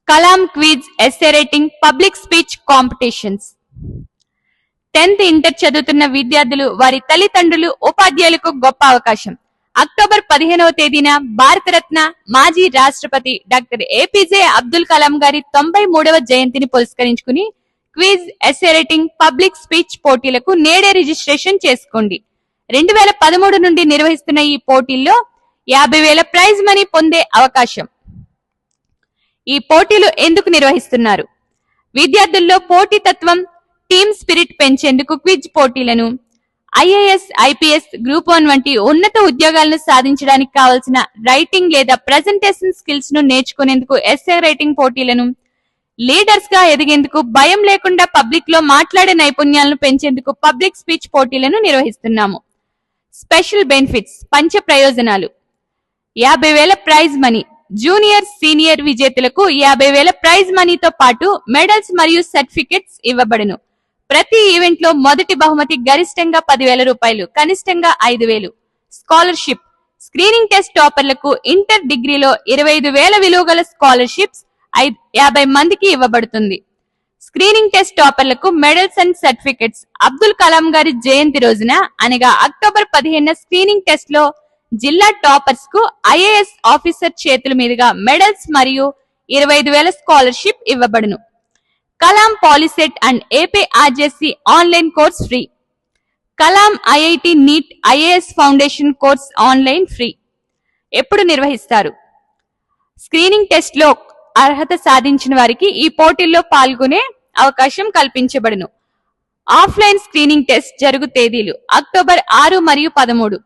Kalam quiz, essay writing, public speech competitions. 10th inter చదువుతున్న విద్యార్థులు, వారి తల్లిదండ్రులు, ఉపాధ్యాయులకు గొప్ప అవకాశం. అక్టోబర్ 15వ తేదీన భారతరత్న మాజీ రాష్ట్రపతి డాక్టర్ ఏపీజే అబ్దుల్ కలాం గారి 93వ జయంతిని పురస్కరించుకుని quiz, essay writing, public speech పోటీలకు నేడే రిజిస్ట్రేషన్ చేసుకోండి. 2013 నుండి నిర్వహిస్తున్న ఈ పోటీల్లో 50,000 ప్రైజ్ మనీ పొందే అవకాశం. ఈ పోటీలు ఎందుకు నిర్వహిస్తున్నారు? విద్యార్థుల్లో పోటీతత్వం, టీమ్ స్పిరిట్ పెంచేందుకు క్విజ్ పోటీలను, ఐఏఎస్, ఐపీఎస్, గ్రూప్ 1 వంటి ఉన్నత ఉద్యోగాలను సాధించడానికి కావలసిన రైటింగ్ లేదా ప్రెజెంటేషన్ స్కిల్స్ ను నేర్చుకునేందుకు ఎస్సే రైటింగ్ పోటీలను, లీడర్స్ గా ఎదిగేందుకు భయం లేకుండా పబ్లిక్ లో మాట్లాడే నైపుణ్యాలను పెంచేందుకు పబ్లిక్ స్పీచ్ పోటీలను నిర్వహిస్తున్నాము. స్పెషల్ బెనిఫిట్స్, పంచ ప్రయోజనాలు: 50,000 ప్రైజ్ మనీ. జూనియర్, సీనియర్ విజేతలకు 50,000 ప్రైజ్ మనీతో పాటు మెడల్స్ మరియు సర్టిఫికెట్స్ ఇవ్వబడును. ప్రతి ఈవెంట్ లో మొదటి బహుమతి గరిష్టంగా 10,000 రూపాయలు, కనిష్టంగా 5,000. స్కాలర్షిప్: స్క్రీనింగ్ టెస్ట్ టాపర్లకు ఇంటర్ డిగ్రీలో 25,000 విలువ గల స్కాలర్షిప్స్ 50 మందికి ఇవ్వబడుతుంది. స్క్రీనింగ్ టెస్ట్ టాపర్లకు medals and certificates. Abdul Kalam గారి జయంతి రోజున అనగా అక్టోబర్ 15న స్క్రీనింగ్ టెస్ట్ లో జిల్లా టాపర్స్ కు ఐఏఎస్ ఆఫీసర్ చేతుల మీదుగా మెడల్స్ మరియు 25,000 స్కాలర్షిప్ ఇవ్వబడును. Kalam POLYCET and AP RJC online course free. Kalam IIT NEET IAS foundation course online free. ఎప్పుడు నిర్వహిస్తారు? స్క్రీనింగ్ టెస్ట్ లో అర్హత సాధించిన వారికి ఈ పోటీల్లో పాల్గొనే అవకాశం కల్పించబడును. ఆఫ్లైన్ స్క్రీనింగ్ టెస్ట్ జరుగు తేదీలు: అక్టోబర్ 6 మరియు 13.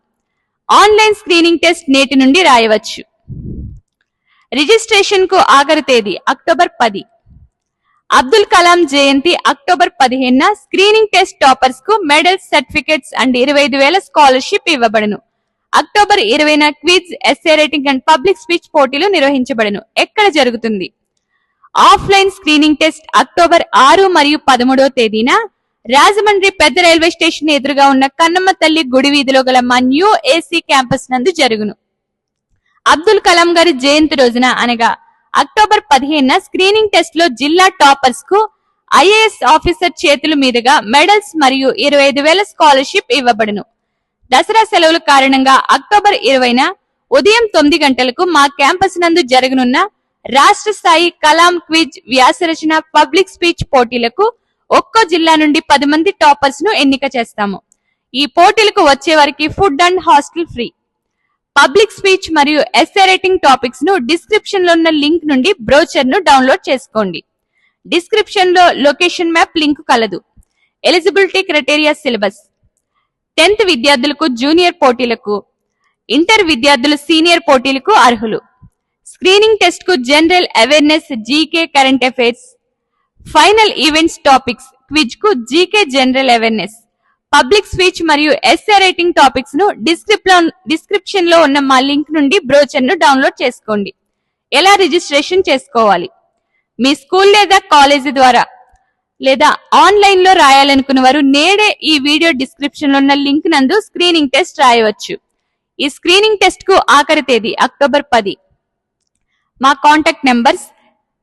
ఆన్లైన్ స్క్రీనింగ్ టెస్ట్ నేటి నుండి రాయవచ్చు. రిజిస్ట్రేషన్ కు ఆఖరి తేదీ అక్టోబర్ 10. అబ్దుల్ కలాం జయంతి అక్టోబర్ 15న స్క్రీనింగ్ టెస్ట్ టాపర్స్ కు మెడల్స్, సర్టిఫికెట్స్ అండ్ 25,000 స్కాలర్షిప్ ఇవ్వబడును. అక్టోబర్ 20న quiz, essay writing and public speech పోటీలు నిర్వహించబడును. ఎక్కడ జరుగుతుంది? ఆఫ్లైన్ స్క్రీనింగ్ టెస్ట్ అక్టోబర్ 6 మరియు 13వ తేదీన రాజమండ్రి పెద్ద రైల్వే స్టేషన్ ఎదురుగా ఉన్న కన్నమ్మ తల్లి గుడి వీధిలో గల మా న్యూ ఏసీ క్యాంపస్ నందు జరుగును. అబ్దుల్ కలాం గారి జయంతి రోజున అనగా అక్టోబర్ 15న స్క్రీనింగ్ టెస్ట్ లో జిల్లా టాపర్స్ కు ఐఏఎస్ ఆఫీసర్ చేతుల మీదుగా మెడల్స్ మరియు 25,000 స్కాలర్షిప్ ఇవ్వబడును. దసరా సెలవుల కారణంగా అక్టోబర్ 20న ఉదయం 9 గంటలకు మా క్యాంపస్ నందు జరగనున్న రాష్ట్ర స్థాయి కలాం క్విజ్, వ్యాసరచన, పబ్లిక్ స్పీచ్ పోటీలకు ఒక్కో జిల్లా నుండి 10 మంది టాపర్స్ ను ఎన్నిక చేస్తాము. ఈ పోటీలకు వచ్చే వారికి food and hostel free. Public speech మరియు ఎస్సే రైటింగ్ టాపిక్స్ ను డిస్క్రిప్షన్ లో ఉన్న లింక్ నుండి బ్రోచర్ ను డౌన్లోడ్ చేసుకోండి. డిస్క్రిప్షన్ లో లొకేషన్ మ్యాప్ లింక్ కలదు. ఎలిజిబిలిటీ క్రైటీరియా, సిలబస్: 10th విద్యార్థులకు జూనియర్ పోటీలకు, ఇంటర్ విద్యార్థులు సీనియర్ పోటీలకు అర్హులు. స్క్రీనింగ్ టెస్ట్ కు general awareness, GK, current affairs. Final events topics: quiz కు GK, general awareness. Public speech మరియు ఎస్సే రైటింగ్ టాపిక్స్ ను డిస్క్రిప్షన్ లో ఉన్న మా లింక్ నుండి బ్రోచర్ ను డౌన్లోడ్ చేసుకోండి. ఎలా రిజిస్ట్రేషన్ చేసుకోవాలి? మీ స్కూల్ లేదా కాలేజీ ద్వారా లేదా ఆన్లైన్ లో రాయాలనుకున్న వారు నేడే ఈ వీడియో డిస్క్రిప్షన్ లో ఉన్న లింక్ నందు స్క్రీనింగ్ టెస్ట్ రాయవచ్చు. ఈ స్క్రీనింగ్ టెస్ట్ కు ఆఖరి తేదీ అక్టోబర్ 10. మా contact numbers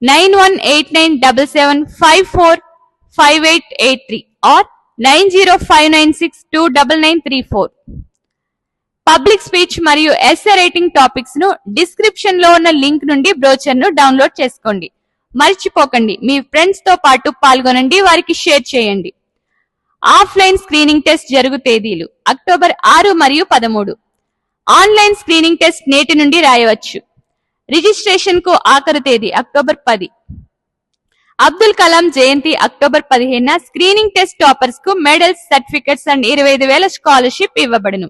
918977545883 or 9059629934. Public speech మరియు ఎస్సే రైటింగ్ టాపిక్స్ ను డిస్క్రిప్షన్ లో ఉన్న లింక్ నుండి బ్రోచర్ ను డౌన్లోడ్ చేసుకోండి. మర్చిపోకండి, మీ ఫ్రెండ్స్ తో పాటు పాల్గొనండి, వారికి షేర్ చేయండి. ఆఫ్లైన్ స్క్రీనింగ్ టెస్ట్ జరుగు తేదీలు అక్టోబర్ 6 మరియు 13. ఆన్లైన్ స్క్రీనింగ్ టెస్ట్ నేటి నుండి రాయవచ్చు. రిజిస్ట్రేషన్ కు ఆఖరు తేదీ అక్టోబర్ 10. అబ్దుల్ కలాం జయంతి అక్టోబర్ 15న స్క్రీనింగ్ టెస్ట్ టాపర్స్ కు మెడల్స్, సర్టిఫికెట్స్ అండ్ 25,000 స్కాలర్షిప్ ఇవ్వబడును.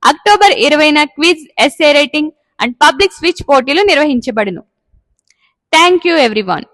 అక్టోబర్ 20న quiz, essay writing and public speech పోటీలు నిర్వహించబడును. Thank you everyone.